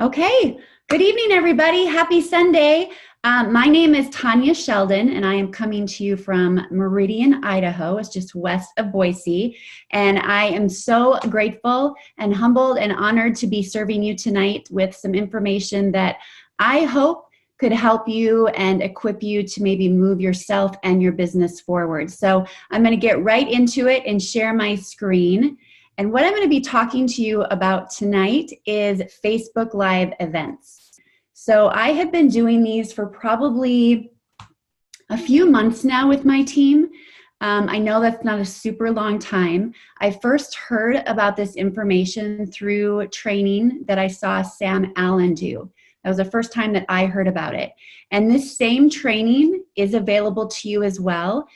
Okay, good evening, everybody. Happy Sunday. My name is Tanya Sheldon, and I am coming to you from Meridian, Idaho. It's just west of Boise. And I am so grateful and humbled and honored to be serving you tonight with some information that I hope could help you and equip you to maybe move yourself and your business forward. So I'm going to get right into it and share my screen. And what I'm going to be talking to you about tonight is Facebook Live events. So I have been doing these for probably a few months now with my team. I know that's not a super long time. I first heard about this information through training that I saw Sam Allen do. That was the first time that I heard about it. And this same training is available to you as well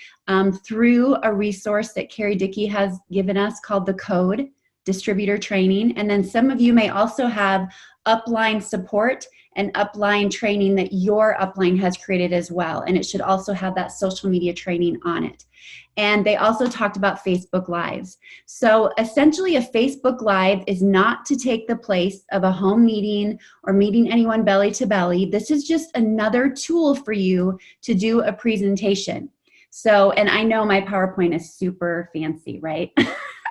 through a resource that Carrie Dickey has given us called the Code Distributor Training. And then some of you may also have upline support and upline training that your upline has created as well. And it should also have that social media training on it. And they also talked about Facebook Lives. So essentially a Facebook Live is not to take the place of a home meeting or meeting anyone belly to belly. This is just another tool for you to do a presentation. So, and I know my PowerPoint is super fancy, right?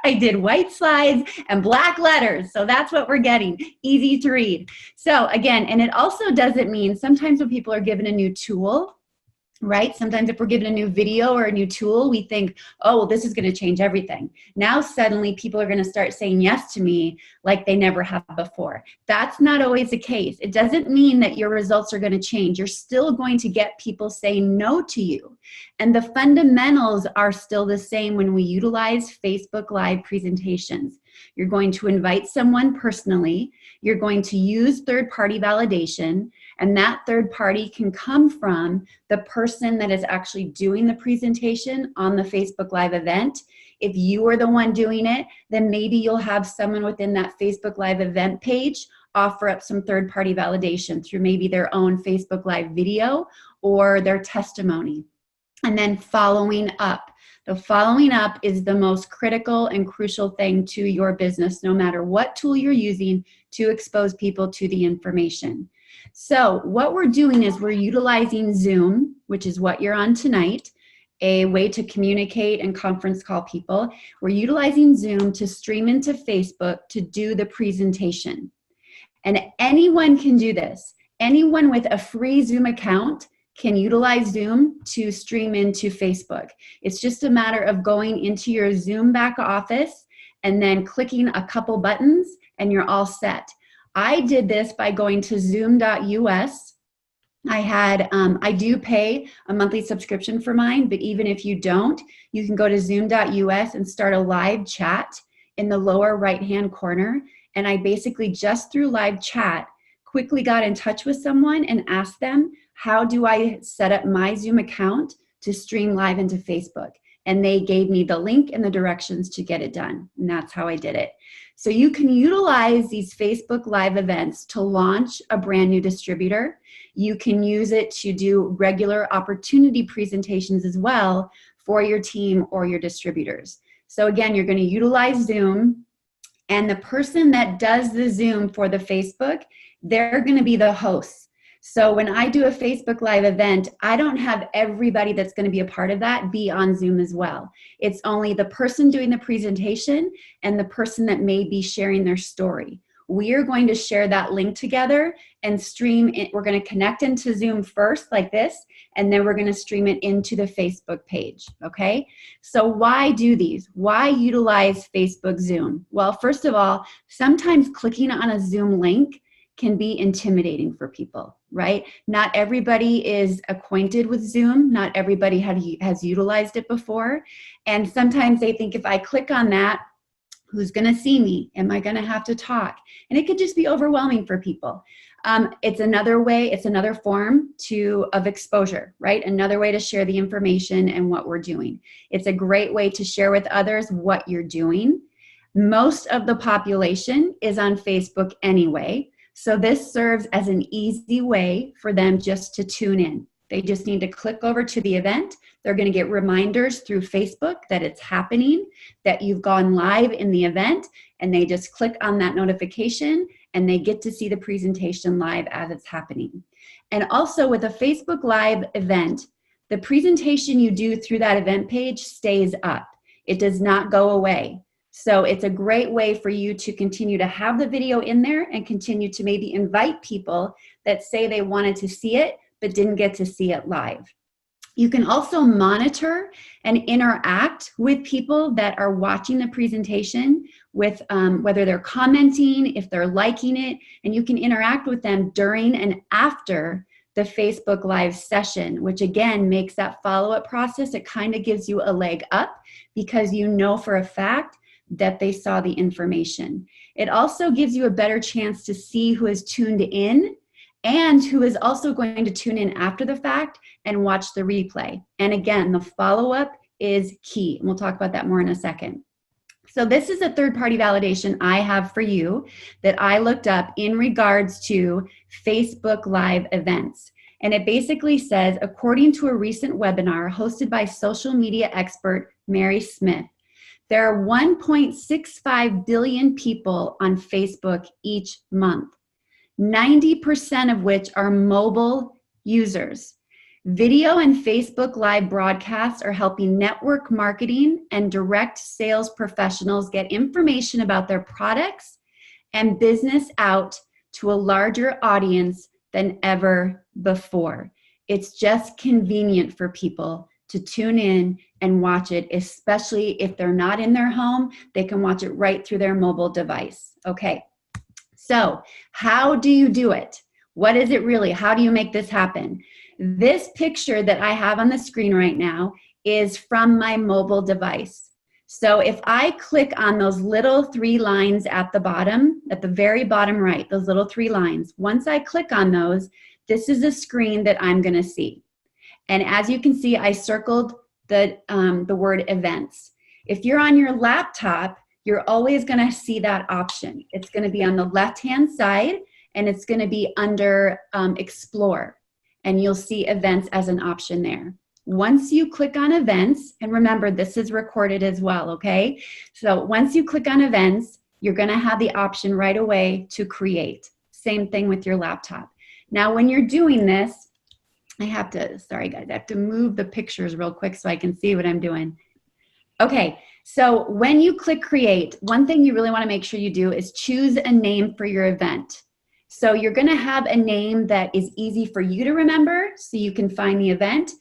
I did white slides and black letters. So that's what we're getting, easy to read. So again, and it also doesn't mean sometimes when people are given a new tool, right? Sometimes if we're given a new video or a new tool, we think, oh, well, this is going to change everything. Now suddenly people are going to start saying yes to me like they never have before. That's not always the case. It doesn't mean that your results are going to change. You're still going to get people saying no to you. And the fundamentals are still the same when we utilize Facebook Live presentations. You're going to invite someone personally. You're going to use third-party validation. And that third party can come from the person that is actually doing the presentation on the Facebook Live event. If you are the one doing it, then maybe you'll have someone within that Facebook Live event page offer up some third-party validation through maybe their own Facebook Live video or their testimony. And then following up. The following up is the most critical and crucial thing to your business, no matter what tool you're using to expose people to the information. So what we're doing is we're utilizing Zoom, which is what you're on tonight, a way to communicate and conference call people. We're utilizing Zoom to stream into Facebook to do the presentation. And anyone can do this. Anyone with a free Zoom account can utilize Zoom to stream into Facebook. It's just a matter of going into your Zoom back office and then clicking a couple buttons and you're all set. I did this by going to zoom.us. I do pay a monthly subscription for mine, but even if you don't, you can go to zoom.us and start a live chat in the lower right-hand corner. And I basically just through live chat quickly got in touch with someone and asked them, how do I set up my Zoom account to stream live into Facebook? And they gave me the link and the directions to get it done. And that's how I did it. So you can utilize these Facebook Live events to launch a brand new distributor. You can use it to do regular opportunity presentations as well for your team or your distributors. So again, you're going to utilize Zoom, and the person that does the Zoom for the Facebook, they're going to be the hosts. So when I do a Facebook Live event, I don't have everybody that's going to be a part of that be on Zoom as well. It's only the person doing the presentation and the person that may be sharing their story. We are going to share that link together and stream it. We're going to connect into Zoom first like this, and then we're going to stream it into the Facebook page, okay? So why do these? Why utilize Facebook Zoom? Well, first of all, sometimes clicking on a Zoom link can be intimidating for people, right? Not everybody is acquainted with Zoom. Not everybody has utilized it before. And sometimes they think if I click on that, who's gonna see me? Am I gonna have to talk? And it could just be overwhelming for people. It's another way, it's another form of exposure, right? Another way to share the information and what we're doing. It's a great way to share with others what you're doing. Most of the population is on Facebook anyway. So this serves as an easy way for them just to tune in. They just need to click over to the event. They're going to get reminders through Facebook that it's happening, that you've gone live in the event, and they just click on that notification and they get to see the presentation live as it's happening. And also with a Facebook Live event, the presentation you do through that event page stays up. It does not go away. So it's a great way for you to continue to have the video in there and continue to maybe invite people that say they wanted to see it but didn't get to see it live. You can also monitor and interact with people that are watching the presentation with whether they're commenting, if they're liking it, and you can interact with them during and after the Facebook Live session, which again makes that follow-up process. It kind of gives you a leg up because you know for a fact that they saw the information. It also gives you a better chance to see who is tuned in and who is also going to tune in after the fact and watch the replay. And again, the follow-up is key. And we'll talk about that more in a second. So this is a third-party validation I have for you that I looked up in regards to Facebook Live events. And it basically says, according to a recent webinar hosted by social media expert Mary Smith, there are 1.65 billion people on Facebook each month, 90% of which are mobile users. Video and Facebook Live broadcasts are helping network marketing and direct sales professionals get information about their products and business out to a larger audience than ever before. It's just convenient for people to tune in and watch it, especially if they're not in their home. They can watch it right through their mobile device. Okay, so how do you do it? What is it really? How do you make this happen? This picture that I have on the screen right now is from my mobile device. So if I click on those little 3 lines at the bottom, at the very bottom right, those little 3 lines, once I click on those, this is a screen that I'm going to see. And as you can see, I circled the word events. If you're on your laptop, you're always going to see that option. It's going to be on the left-hand side, and it's going to be under Explore. And you'll see events as an option there. Once you click on events, and remember, this is recorded as well, okay? So once you click on events, you're going to have the option right away to create. Same thing with your laptop. Now, when you're doing this, sorry guys, I have to move the pictures real quick so I can see what I'm doing. Okay, so when you click create, one thing you really want to make sure you do is choose a name for your event. So you're going to have a name that is easy for you to remember so you can find the event,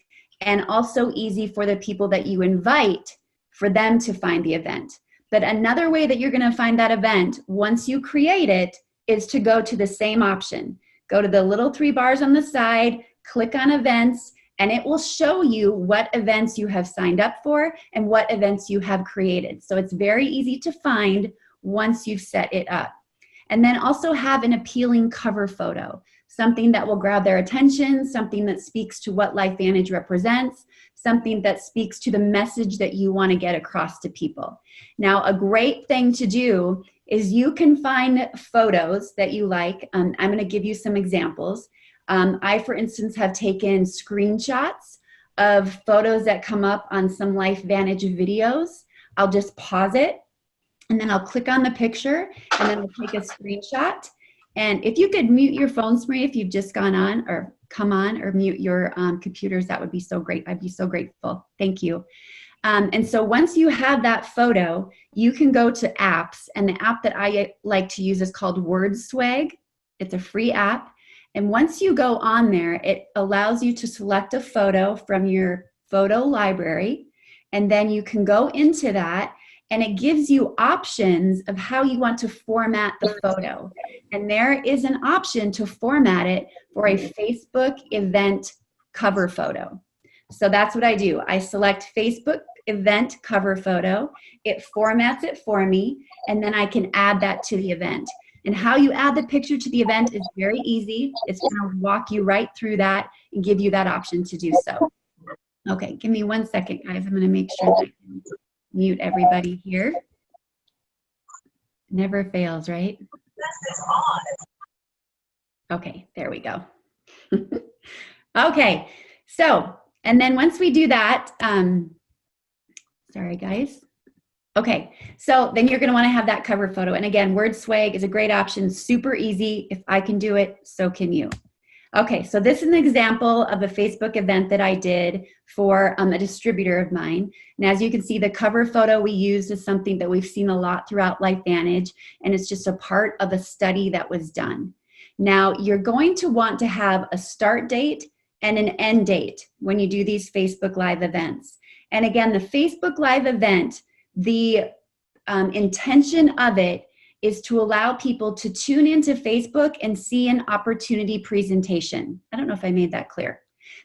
and also easy for the people that you invite for them to find the event. But another way that you're going to find that event once you create it is to go to the same option. Go to the little 3 bars on the side, click on events, and it will show you what events you have signed up for and what events you have created. So it's very easy to find once you've set it up. And then also have an appealing cover photo, something that will grab their attention, something that speaks to what LifeVantage represents, something that speaks to the message that you want to get across to people. Now, a great thing to do is you can find photos that you like. I'm going to give you some examples. I, for instance, have taken screenshots of photos that come up on some LifeVantage videos. I'll just pause it, and then I'll click on the picture, and then I'll take a screenshot. And if you could mute your phones, Marie, if you've just gone on or come on, or mute your computers, that would be so great. I'd be so grateful. Thank you. And so once you have that photo, you can go to apps. And the app that I like to use is called WordSwag. It's a free app. And once you go on there, it allows you to select a photo from your photo library. And then you can go into that, and it gives you options of how you want to format the photo. And there is an option to format it for a Facebook event cover photo. So that's what I do. I select Facebook event cover photo. It formats it for me, and then I can add that to the event. And how you add the picture to the event is very easy. It's going to walk you right through that and give you that option to do so. Okay, give me 1 second, guys. I'm going to make sure that I can mute everybody here. Never fails, right? Okay, there we go. Okay, so, and then once we do that, sorry guys. Okay, so then you're going to want to have that cover photo. And again, word swag is a great option, super easy. If I can do it, so can you. Okay, so this is an example of a Facebook event that I did for a distributor of mine. And as you can see, the cover photo we used is something that we've seen a lot throughout LifeVantage, and it's just a part of a study that was done. Now, you're going to want to have a start date and an end date when you do these Facebook Live events. And again, the Facebook Live event, the intention of it is to allow people to tune into Facebook and see an opportunity presentation. I don't know if I made that clear.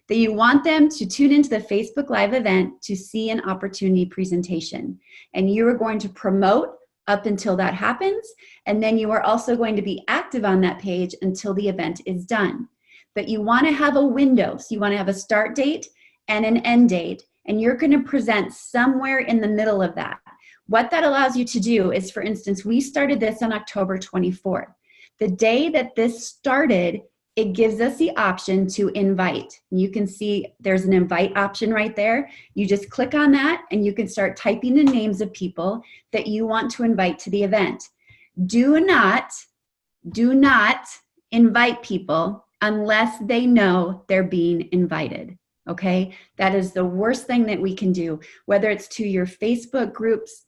That you want them to tune into the Facebook Live event to see an opportunity presentation. And you are going to promote up until that happens. And then you are also going to be active on that page until the event is done. But you want to have a window. So you want to have a start date and an end date. And you're going to present somewhere in the middle of that. What that allows you to do is, for instance, we started this on October 24th. The day that this started, it gives us the option to invite. You can see there's an invite option right there. You just click on that and you can start typing the names of people that you want to invite to the event. Do not invite people unless they know they're being invited. Okay, that is the worst thing that we can do, whether it's to your Facebook groups,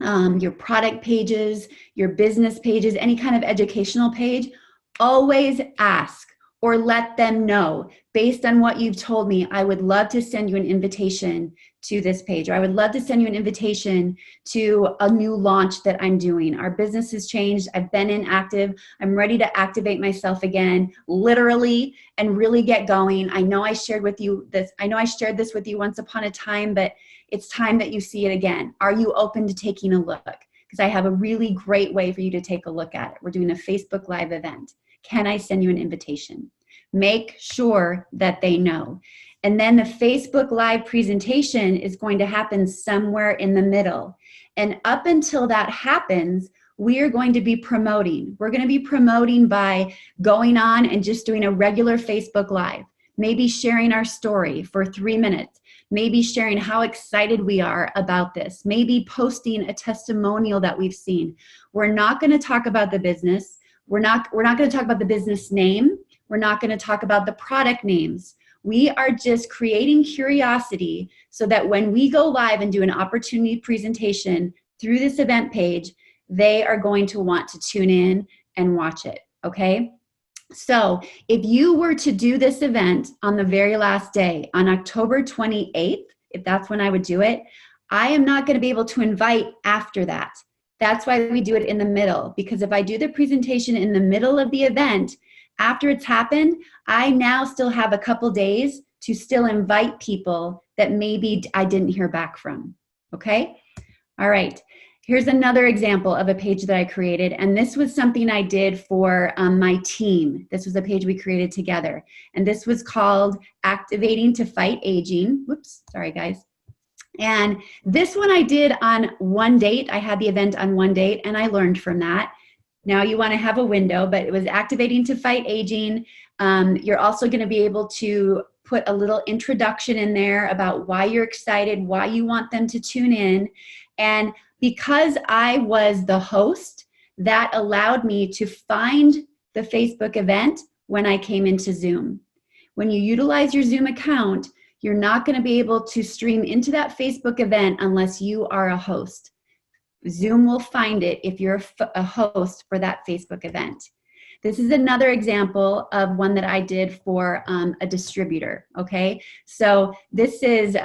your product pages, your business pages, any kind of educational page. Always ask or let them know, based on what you've told me, I would love to send you an invitation to this page, or I would love to send you an invitation to a new launch that I'm doing. Our business has changed. I've been inactive. I'm ready to activate myself again, literally, and really get going. I know I shared with you this. I know I shared this with you once upon a time, but it's time that you see it again. Are you open to taking a look? Because I have a really great way for you to take a look at it. We're doing a Facebook Live event. Can I send you an invitation? Make sure that they know. And then the Facebook Live presentation is going to happen somewhere in the middle. And up until that happens, we are going to be promoting. We're going to be promoting by going on and just doing a regular Facebook Live. Maybe sharing our story for 3 minutes. Maybe sharing how excited we are about this. Maybe posting a testimonial that we've seen. We're not going to talk about the business. We're not going to talk about the business name. We're not going to talk about the product names. We are just creating curiosity so that when we go live and do an opportunity presentation through this event page, they are going to want to tune in and watch it, okay? So if you were to do this event on the very last day, on October 28th, if that's when I would do it, I am not going to be able to invite after that. That's why we do it in the middle, because if I do the presentation in the middle of the event, after it's happened, I now still have a couple days to still invite people that maybe I didn't hear back from, okay? All right, here's another example of a page that I created, and this was something I did for my team. This was a page we created together, and this was called Activating to Fight Aging. Whoops, sorry guys. And this one I did on one date. I had the event on one date, and I learned from that. Now you want to have a window, but it was Activating to Fight Aging. You're also going to be able to put a little introduction in there about why you're excited, why you want them to tune in. And because I was the host, that allowed me to find the Facebook event when I came into Zoom. When you utilize your Zoom account, you're not going to be able to stream into that Facebook event unless you are a host. Zoom will find it if you're a host for that Facebook event. This is another example of one that I did for a distributor, okay? So this is,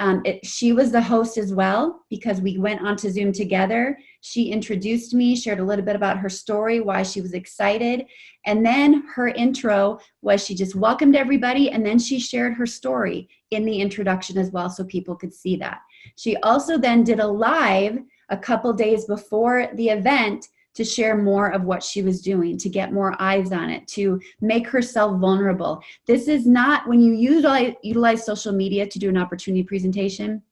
she was the host as well because we went onto Zoom together. She introduced me, shared a little bit about her story, why she was excited. And then her intro was she just welcomed everybody, and then she shared her story in the introduction as well so people could see that. She also then did a live a couple days before the event to share more of what she was doing, to get more eyes on it, to make herself vulnerable. This is not, when you utilize social media to do an opportunity presentation,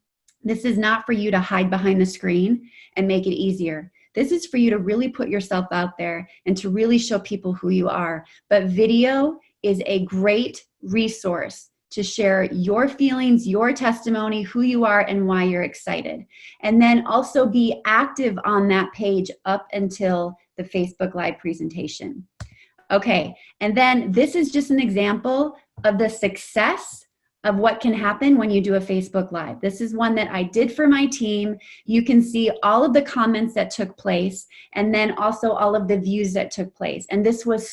this is not for you to hide behind the screen and make it easier. This is for you to really put yourself out there and to really show people who you are. But video is a great resource to share your feelings, your testimony, who you are, and why you're excited. And then also be active on that page up until the Facebook Live presentation. Okay, and then this is just an example of the success of what can happen when you do a Facebook Live. This is one that I did for my team. You can see all of the comments that took place, and then also all of the views that took place. And this was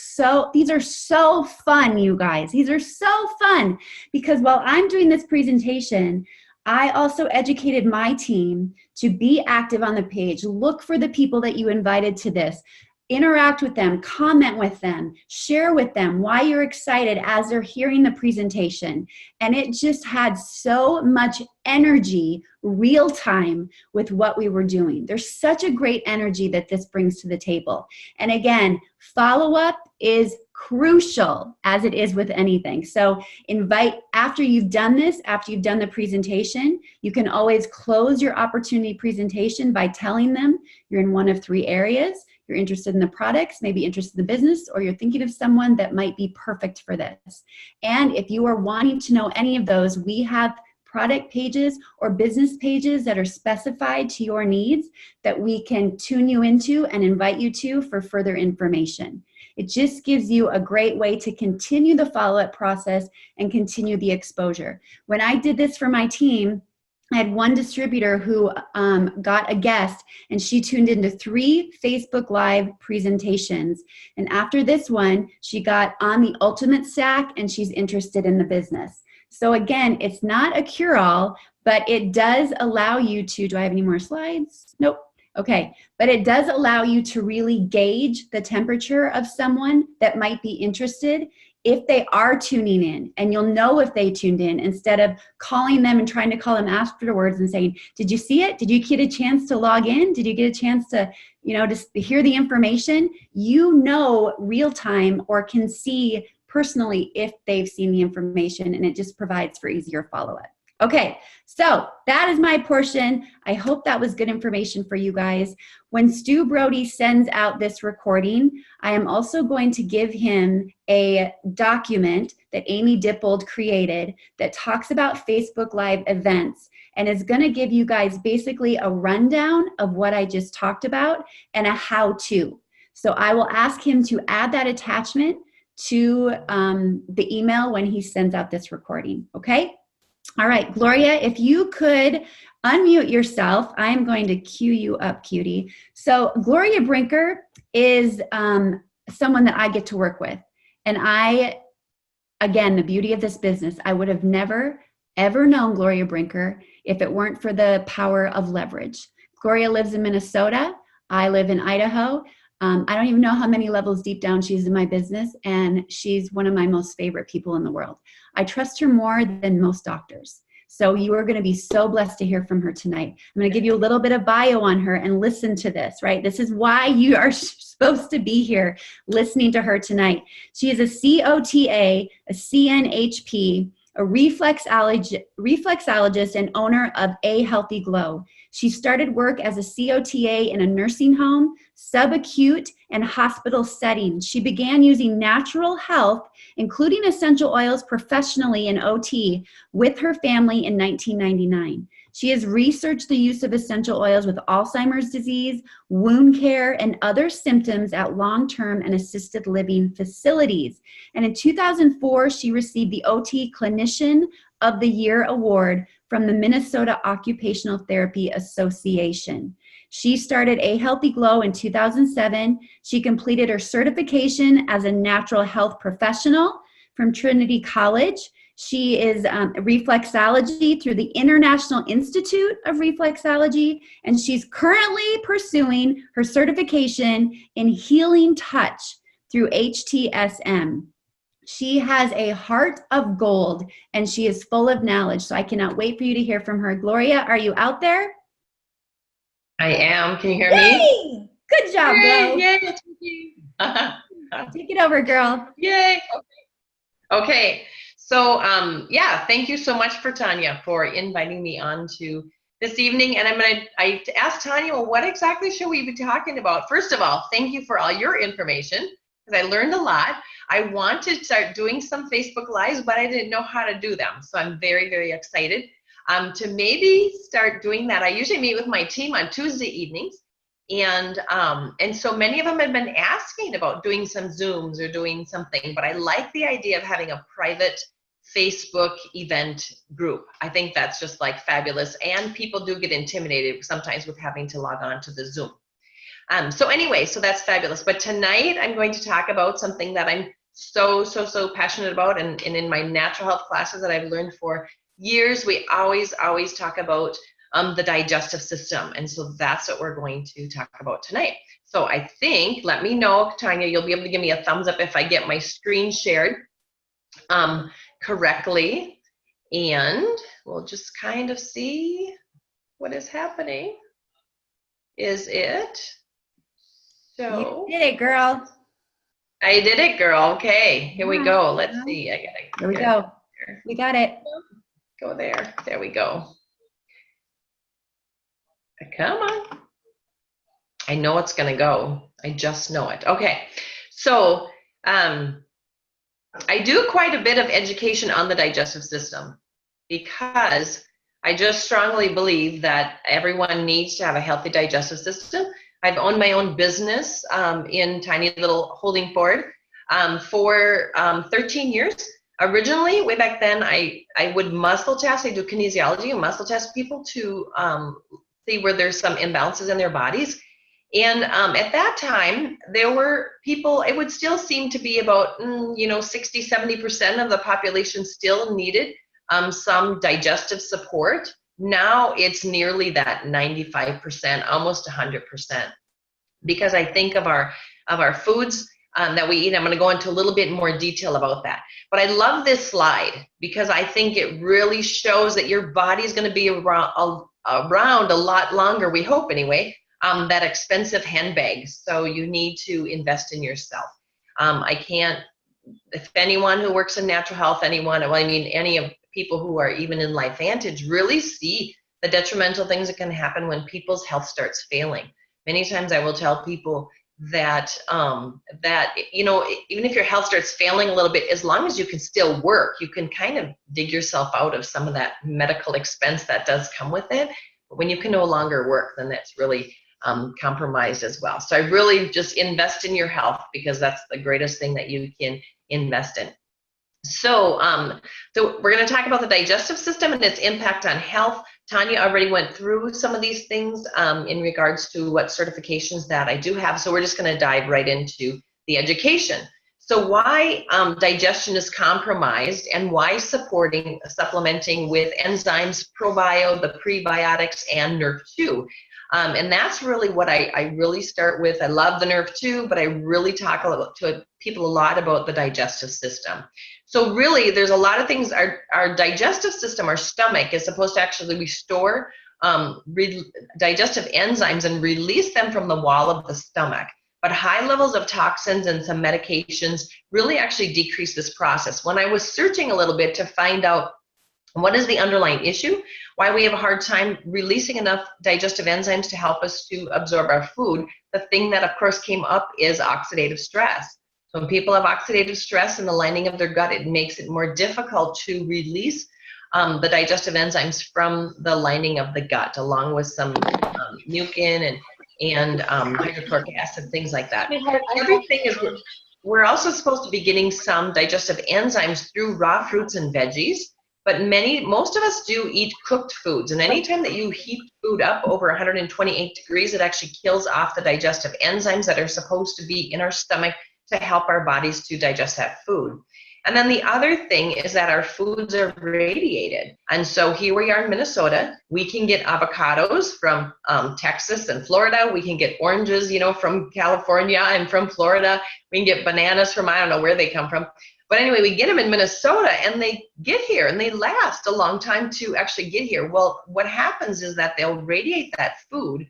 these are so fun, you guys. These are so fun, because while I'm doing this presentation, I also educated my team to be active on the page. Look for the people that you invited to this. Interact with them, comment with them, share with them why you're excited as they're hearing the presentation. And it just had so much energy, real time, with what we were doing. There's such a great energy that this brings to the table. And again, follow-up is crucial, as it is with anything. So after you've done this, after you've done the presentation, you can always close your opportunity presentation by telling them you're in one of 3 areas. You're interested in the products, maybe interested in the business, or you're thinking of someone that might be perfect for this. And if you are wanting to know any of those, we have product pages or business pages that are specified to your needs that we can tune you into and invite you to for further information. It just gives you a great way to continue the follow-up process and continue the exposure. When I did this for my team, I had one distributor who got a guest, and she tuned into 3 Facebook Live presentations. And after this one, she got on the ultimate stack, and she's interested in the business. So again, it's not a cure-all, but it does allow you to, do I have any more slides? Nope. Okay, but it does allow you to really gauge the temperature of someone that might be interested if they are tuning in, and you'll know if they tuned in instead of calling them and trying to call them afterwards and saying, did you see it? Did you get a chance to log in? Did you get a chance to, just hear the information? You know real time, or can see personally if they've seen the information, and it just provides for easier follow-up. Okay, so that is my portion. I hope that was good information for you guys. When Stu Brody sends out this recording, I am also going to give him a document that Amy Dippold created that talks about Facebook Live events, and is going to give you guys basically a rundown of what I just talked about and a how-to. So I will ask him to add that attachment to the email when he sends out this recording, okay? All right, Gloria, if you could unmute yourself, I'm going to cue you up, cutie. So Gloria Brinker is someone that I get to work with. And again, the beauty of this business, I would have never, ever known Gloria Brinker if it weren't for the power of leverage. Gloria lives in Minnesota. I live in Idaho. I don't even know how many levels deep down she's in my business, and she's one of my most favorite people in the world. I trust her more than most doctors. So you are going to be so blessed to hear from her tonight. I'm going to give you a little bit of bio on her, and listen to this, right? This is why you are supposed to be here listening to her tonight. She is a COTA, a CNHP, a reflexologist, and owner of A Healthy Glow. She started work as a COTA in a nursing home, subacute, and hospital settings. She began using natural health, including essential oils, professionally in OT with her family in 1999. She has researched the use of essential oils with Alzheimer's disease, wound care, and other symptoms at long-term and assisted living facilities. And in 2004, she received the OT Clinician of the Year Award from the Minnesota Occupational Therapy Association. She started A Healthy Glow in 2007. She completed her certification as a natural health professional from Trinity College. She is reflexology through the International Institute of Reflexology, and she's currently pursuing her certification in Healing Touch through HTSM. She has a heart of gold, and she is full of knowledge, so I cannot wait for you to hear from her. Gloria, are you out there? I am. Can you hear Yay! me? Good job, Glo. Yay, thank you. Take it over, girl. Yay. Okay. So, yeah, thank you so much for Tanya for inviting me on to this evening. And I asked Tanya, well, what exactly should we be talking about? First of all, thank you for all your information, because I learned a lot. I wanted to start doing some Facebook Lives, but I didn't know how to do them. So I'm very, very excited to maybe start doing that. I usually meet with my team on Tuesday evenings. And so many of them have been asking about doing some Zooms or doing something, but I like the idea of having a private Facebook event group. I think that's just like fabulous. And people do get intimidated sometimes with having to log on to the Zoom. So anyway, so that's fabulous. But tonight I'm going to talk about something that I'm so passionate about. And in my natural health classes that I've learned for years, we always talk about the digestive system. And so that's what we're going to talk about tonight. So I think, let me know, Tanya, you'll be able to give me a thumbs up if I get my screen shared correctly. And we'll just kind of see what is happening. Is it? So you did it, girl. I did it, girl. Okay, here we go. Let's see. Here we go. We got it. Go there. There we go. Come on. I know it's going to go. I just know it. Okay. So I do quite a bit of education on the digestive system because I just strongly believe that everyone needs to have a healthy digestive system. I've owned my own business in tiny little holding forward for 13 years. Originally, way back then, I would muscle test. I do kinesiology and muscle test people to see where there's some imbalances in their bodies. And at that time, there were people, it would still seem to be about, 60, 70% of the population still needed some digestive support. Now it's nearly that 95%, almost 100%. Because I think of our foods that we eat. I'm going to go into a little bit more detail about that. But I love this slide because I think it really shows that your body is going to be around a lot longer, we hope anyway, that expensive handbag. So you need to invest in yourself. If anyone who works in natural health, any of people who are even in LifeVantage really see the detrimental things that can happen when people's health starts failing. Many times I will tell people that even if your health starts failing a little bit, as long as you can still work, you can kind of dig yourself out of some of that medical expense that does come with it. But when you can no longer work, then that's really compromised as well. So I really just invest in your health because that's the greatest thing that you can invest in. So we're going to talk about the digestive system and its impact on health. Tanya already went through some of these things in regards to what certifications that I do have. So we're just going to dive right into the education. So why digestion is compromised and why supplementing with enzymes, Probio, the prebiotics, and NERV2. And that's really what I really start with. I love the NERV2, but I really talk to people a lot about the digestive system. So really, there's a lot of things. Our digestive system, our stomach, is supposed to actually restore digestive enzymes and release them from the wall of the stomach. But high levels of toxins and some medications really actually decrease this process. When I was searching a little bit to find out what is the underlying issue, why we have a hard time releasing enough digestive enzymes to help us to absorb our food, the thing that of course came up is oxidative stress. So when people have oxidative stress in the lining of their gut, it makes it more difficult to release the digestive enzymes from the lining of the gut, along with some mucin and hydrochloric acid, things like that. Everything is, we're also supposed to be getting some digestive enzymes through raw fruits and veggies, but most of us do eat cooked foods. And anytime that you heat food up over 128 degrees, it actually kills off the digestive enzymes that are supposed to be in our stomach to help our bodies to digest that food. And then the other thing is that our foods are radiated. And so here we are in Minnesota. We can get avocados from Texas and Florida. We can get oranges, from California and from Florida. We can get bananas from, I don't know where they come from. But anyway, we get them in Minnesota and they get here and they last a long time to actually get here. Well, what happens is that they'll radiate that food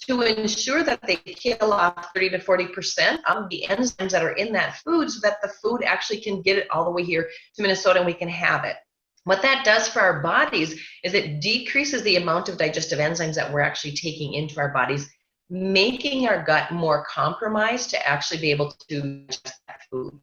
to ensure that they kill off 30 to 40% of the enzymes that are in that food so that the food actually can get it all the way here to Minnesota and we can have it. What that does for our bodies is it decreases the amount of digestive enzymes that we're actually taking into our bodies making our gut more compromised to actually be able to digest that food.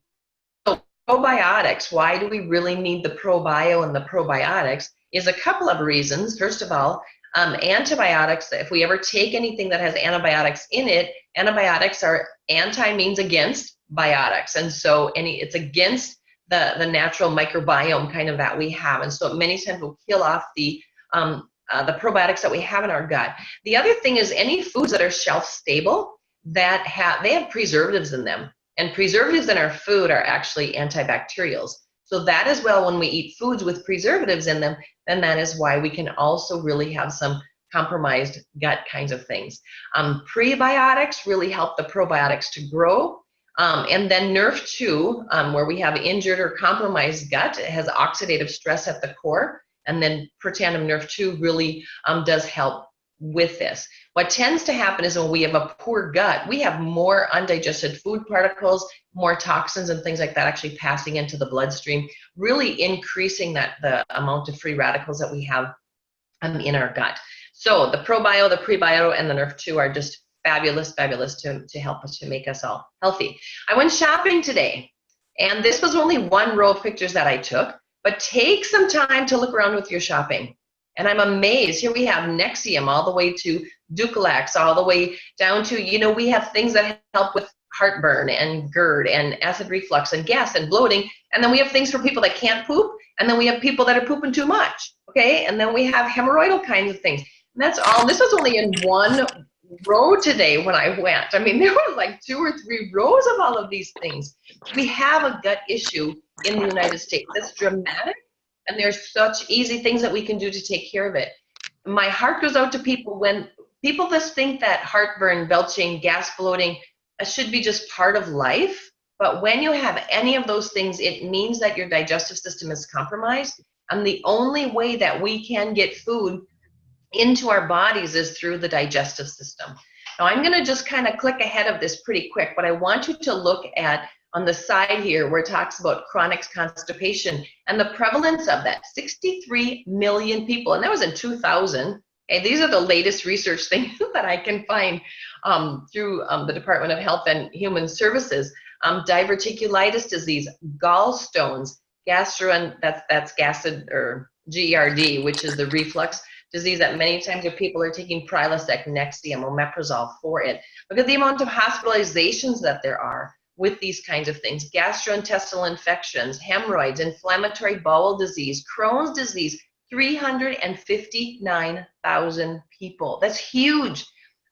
So probiotics, why do we really need the probio and the probiotics, is a couple of reasons. First of all, antibiotics, if we ever take anything that has antibiotics in it, antibiotics are, anti means against biotics. And so it's against the natural microbiome kind of that we have. And so many times we'll kill off the probiotics that we have in our gut. The other thing is any foods that are shelf stable, they have preservatives in them. And preservatives in our food are actually antibacterials. So that as well, when we eat foods with preservatives in them, then that is why we can also really have some compromised gut kinds of things. Prebiotics really help the probiotics to grow. And then NRF2, where we have injured or compromised gut, it has oxidative stress at the core. And then Protandim NRF2 really does help with this. What tends to happen is when we have a poor gut, we have more undigested food particles, more toxins and things like that actually passing into the bloodstream, really increasing the amount of free radicals that we have in our gut. So the probio, the prebio, and the NRF2 are just fabulous to help us, to make us all healthy. I went shopping today, and this was only one row of pictures that I took, but take some time to look around with your shopping. And I'm amazed. Here we have Nexium all the way to Dulcolax, all the way down to, we have things that help with heartburn and GERD and acid reflux and gas and bloating. And then we have things for people that can't poop. And then we have people that are pooping too much. Okay. And then we have hemorrhoidal kinds of things. And that's all. This was only in one row today when I went. I mean, there were like 2 or 3 rows of all of these things. We have a gut issue in the United States that's dramatic. And there's such easy things that we can do to take care of it. My heart goes out to people when people just think that heartburn, belching, gas, bloating should be just part of life. But when you have any of those things, it means that your digestive system is compromised. And the only way that we can get food into our bodies is through the digestive system. Now, I'm going to just kind of click ahead of this pretty quick, but I want you to look at on the side here where it talks about chronic constipation and the prevalence of that. 63 million people, and that was in 2000. Okay, these are the latest research things that I can find through the Department of Health and Human Services. Diverticulitis disease, gallstones, that's GASD or GERD, which is the reflux disease that many times if people are taking Prilosec, Nexium, omeprazole for it. Look at the amount of hospitalizations that there are with these kinds of things. Gastrointestinal infections, hemorrhoids, inflammatory bowel disease, Crohn's disease, 359,000 people. That's huge.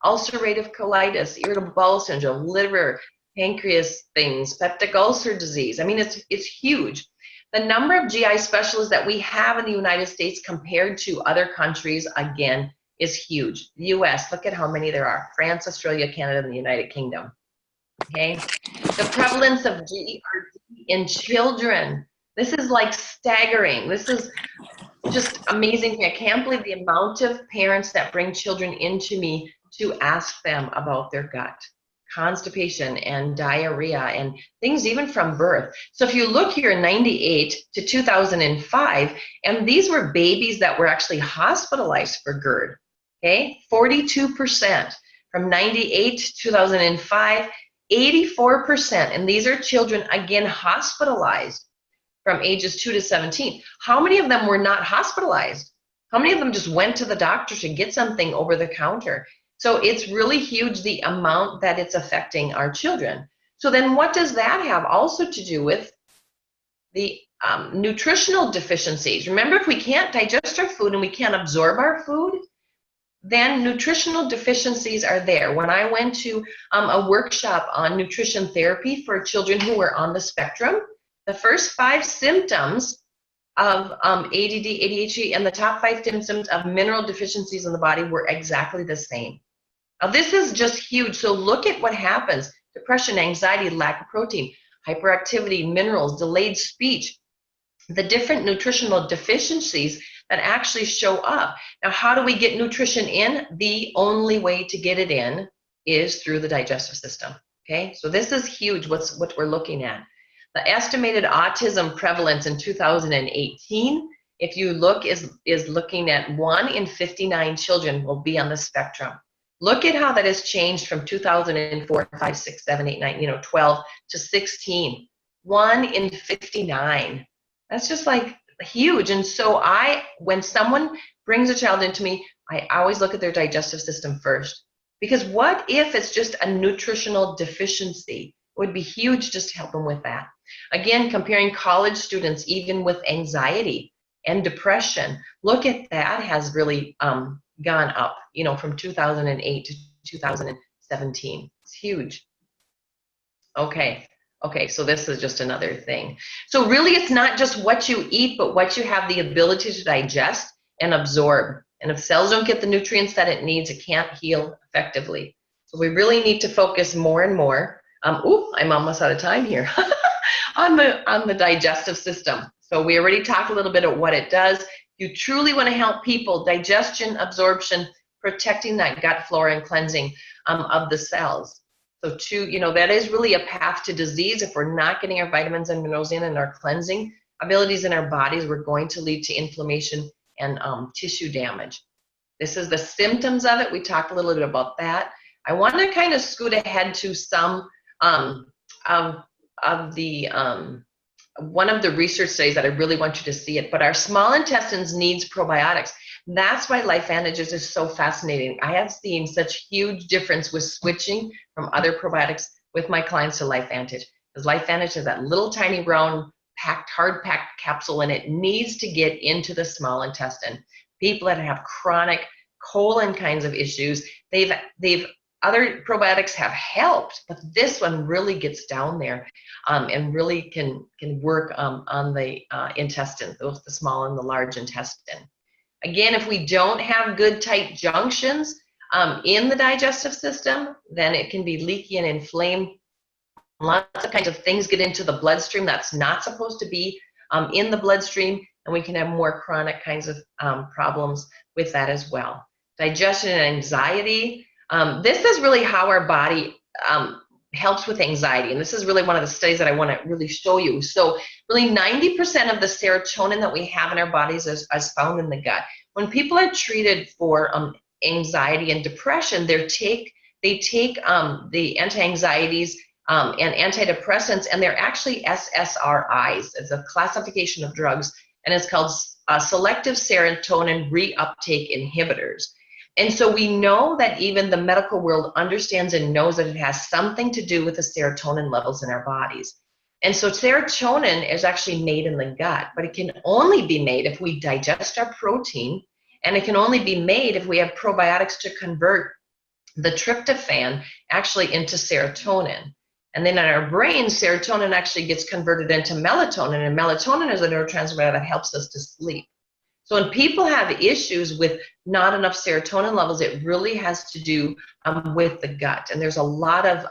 Ulcerative colitis, irritable bowel syndrome, liver, pancreas things, peptic ulcer disease. I mean, it's huge. The number of GI specialists that we have in the United States compared to other countries, again, is huge. The US, look at how many there are. France, Australia, Canada, and the United Kingdom. Okay, the prevalence of GERD in children, this is like staggering. This is just amazing. I can't believe the amount of parents that bring children into me to ask them about their gut, constipation and diarrhea and things even from birth. So if you look here, 98 to 2005, and these were babies that were actually hospitalized for GERD. Okay, 42% from 98 to 2005. 84%, and these are children, again, hospitalized from ages 2 to 17. How many of them were not hospitalized? How many of them just went to the doctor to get something over the counter? So it's really huge, the amount that it's affecting our children. So then what does that have also to do with the nutritional deficiencies? Remember, if we can't digest our food and we can't absorb our food, then nutritional deficiencies are there. When I went to a workshop on nutrition therapy for children who were on the spectrum, the first 5 symptoms of ADD, ADHD, and the top 5 symptoms of mineral deficiencies in the body were exactly the same. Now, this is just huge. So look at what happens. Depression, anxiety, lack of protein, hyperactivity, minerals, delayed speech, the different nutritional deficiencies that actually show up. Now, how do we get nutrition in? The only way to get it in is through the digestive system. Okay, so this is huge, what we're looking at. The estimated autism prevalence in 2018, if you look, is looking at 1 in 59 children will be on the spectrum. Look at how that has changed from 2004, 5, 6, 7, 8, 9, 12 to 16. 1 in 59. That's just like huge. And so when someone brings a child into me, I always look at their digestive system first. Because what if it's just a nutritional deficiency? It would be huge just to help them with that. Again, comparing college students, even with anxiety and depression, look at that has really gone up, from 2008 to 2017. It's huge. Okay, so this is just another thing. So really, it's not just what you eat, but what you have the ability to digest and absorb. And if cells don't get the nutrients that it needs, it can't heal effectively. So we really need to focus more and more. I'm almost out of time here. on the digestive system. So we already talked a little bit of what it does. You truly want to help people, digestion, absorption, protecting that gut flora and cleansing of the cells. So that is really a path to disease. If we're not getting our vitamins and minerals in and our cleansing abilities in our bodies, we're going to lead to inflammation and tissue damage. This is the symptoms of it. We talked a little bit about that. I want to kind of scoot ahead to some one of the research studies that I really want you to see it, but our small intestines needs probiotics. That's why LifeVantage is so fascinating. I have seen such huge difference with switching from other probiotics with my clients to LifeVantage. Because LifeVantage has that little tiny round hard packed capsule, and it needs to get into the small intestine. People that have chronic colon kinds of issues, other probiotics have helped, but this one really gets down there and really can work on the intestine, both the small and the large intestine. Again, if we don't have good tight junctions in the digestive system, then it can be leaky and inflamed. Lots of kinds of things get into the bloodstream that's not supposed to be in the bloodstream, and we can have more chronic kinds of problems with that as well. Digestion and anxiety. This is really how our body helps with anxiety. And this is really one of the studies that I want to really show you. So really 90% of the serotonin that we have in our bodies is found in the gut. When people are treated for anxiety and depression, they take the anti-anxieties and antidepressants, and they're actually SSRIs. It's a classification of drugs, and it's called selective serotonin reuptake inhibitors. And so we know that even the medical world understands and knows that it has something to do with the serotonin levels in our bodies. And so serotonin is actually made in the gut, but it can only be made if we digest our protein, and it can only be made if we have probiotics to convert the tryptophan actually into serotonin. And then in our brain, serotonin actually gets converted into melatonin, and melatonin is a neurotransmitter that helps us to sleep. So when people have issues with not enough serotonin levels, it really has to do with the gut. And there's a lot of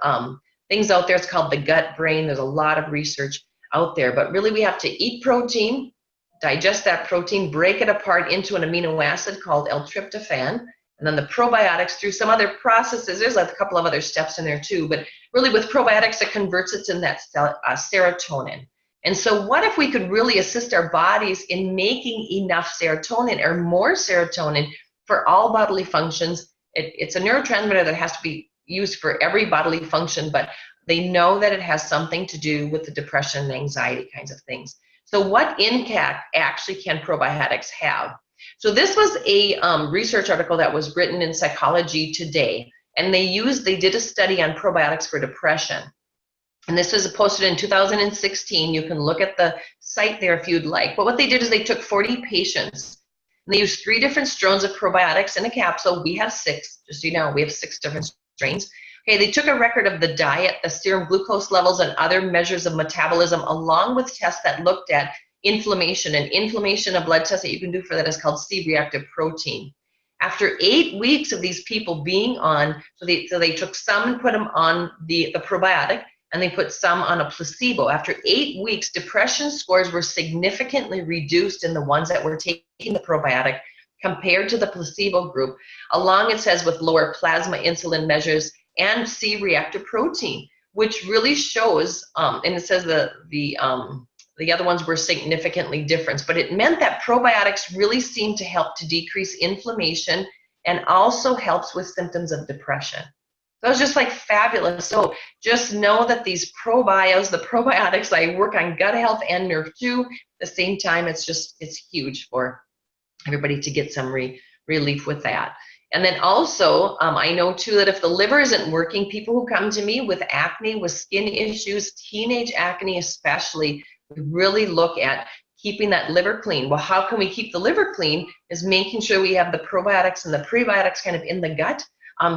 things out there. It's called the gut brain. There's a lot of research out there. But really, we have to eat protein, digest that protein, break it apart into an amino acid called L-tryptophan, and then the probiotics through some other processes. There's a couple of other steps in there too. But really, with probiotics, it converts it to that serotonin. And so what if we could really assist our bodies in making enough serotonin or more serotonin for all bodily functions? It's a neurotransmitter that has to be used for every bodily function, but they know that it has something to do with the depression and anxiety kinds of things. So what impact actually can probiotics have? So this was a research article that was written in Psychology Today, and they did a study on probiotics for depression. And this was posted in 2016. You can look at the site there if you'd like. But what they did is they took 40 patients, and they used 3 different strains of probiotics in a capsule. We have 6, just so you know, we have 6 different strains. Okay, they took a record of the diet, the serum glucose levels, and other measures of metabolism, along with tests that looked at inflammation. And inflammation, a blood test that you can do for that is called C-reactive protein. After 8 weeks of these people being on, so they took some and put them on the probiotic, and they put some on a placebo. After 8 weeks, depression scores were significantly reduced in the ones that were taking the probiotic compared to the placebo group. Along, it says, with lower plasma insulin measures and C-reactive protein, which really shows, and it says the other ones were significantly different, but it meant that probiotics really seemed to help to decrease inflammation and also helps with symptoms of depression. So it's just like fabulous. So just know that these probios, the probiotics, I work on gut health and nerve too. At the same time, it's huge for everybody to get some relief with that. And then also, I know too that if the liver isn't working, people who come to me with acne, with skin issues, teenage acne especially, we really look at keeping that liver clean. Well, how can we keep the liver clean? Is making sure we have the probiotics and the prebiotics kind of in the gut,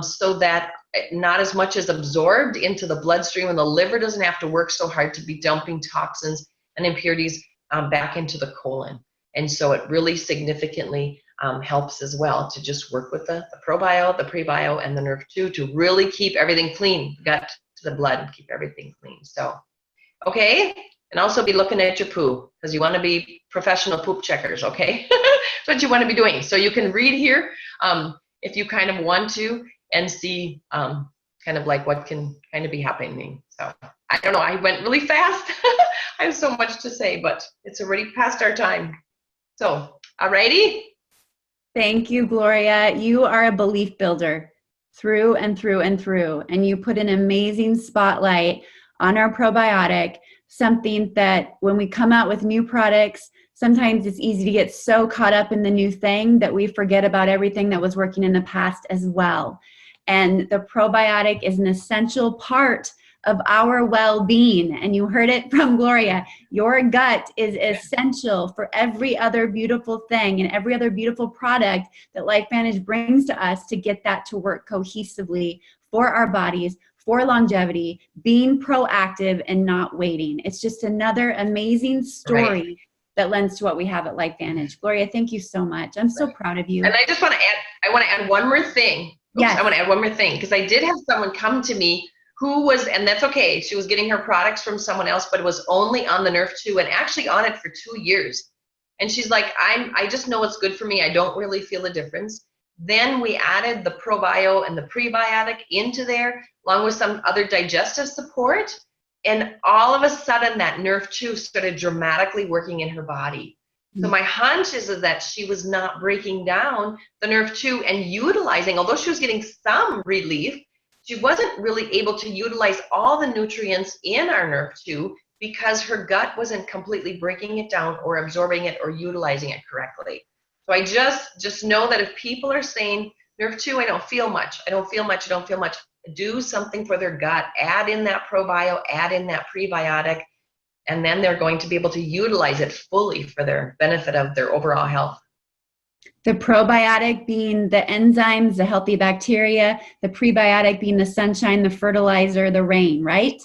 so that not as much is absorbed into the bloodstream, and the liver doesn't have to work so hard to be dumping toxins and impurities back into the colon. And so it really significantly helps as well to just work with the probio, the prebio, and the nerve too, to really keep everything clean, gut to the blood, and keep everything clean. So, okay. And also be looking at your poo, because you want to be professional poop checkers, okay? That's what you want to be doing. So you can read here if you kind of want to, and see kind of like what can kind of be happening. So I don't know, I went really fast. I have so much to say, but it's already past our time. So, alrighty? Thank you, Gloria. You are a belief builder through and through and through, and you put an amazing spotlight on our probiotic, something that when we come out with new products, sometimes it's easy to get so caught up in the new thing that we forget about everything that was working in the past as well. And the probiotic is an essential part of our well-being. And you heard it from Gloria. Your gut is essential for every other beautiful thing and every other beautiful product that LifeVantage brings to us to get that to work cohesively for our bodies, for longevity, being proactive and not waiting. It's just another amazing story that lends to what we have at LifeVantage. Gloria, thank you so much. I'm so proud of you. And I just want to add one more thing. Yes. I want to add one more thing, because I did have someone come to me who was, and that's okay, she was getting her products from someone else, but it was only on the nerve too, and actually on it for 2 years. And she's like, I just know it's good for me. I don't really feel a difference. Then we added the probio and the prebiotic into there, along with some other digestive support. And all of a sudden, that nerve too started dramatically working in her body. So my hunch is that she was not breaking down the nerve too and utilizing, although she was getting some relief, she wasn't really able to utilize all the nutrients in our nerve too, because her gut wasn't completely breaking it down or absorbing it or utilizing it correctly. So I just know that if people are saying, nerve too, I don't feel much, do something for their gut, add in that probio, add in that prebiotic, and then they're going to be able to utilize it fully for their benefit of their overall health. The probiotic being the enzymes, the healthy bacteria, the prebiotic being the sunshine, the fertilizer, the rain, right?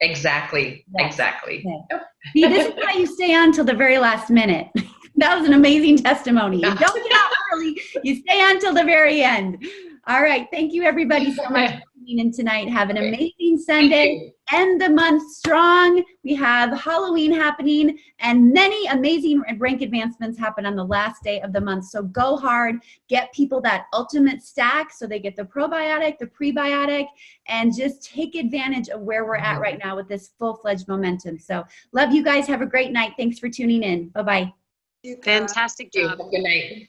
Exactly. Yes. Exactly. Okay. Yep. See, this is why you stay on till the very last minute. That was an amazing testimony. You don't get off early. You stay on till the very end. All right. Thank you, everybody, so much for tuning in tonight. Have an amazing Sunday. End the month strong. We have Halloween happening, and many amazing rank advancements happen on the last day of the month. So go hard. Get people that ultimate stack so they get the probiotic, the prebiotic, and just take advantage of where we're at right now with this full-fledged momentum. So love you guys. Have a great night. Thanks for tuning in. Bye-bye. Fantastic job. Good night.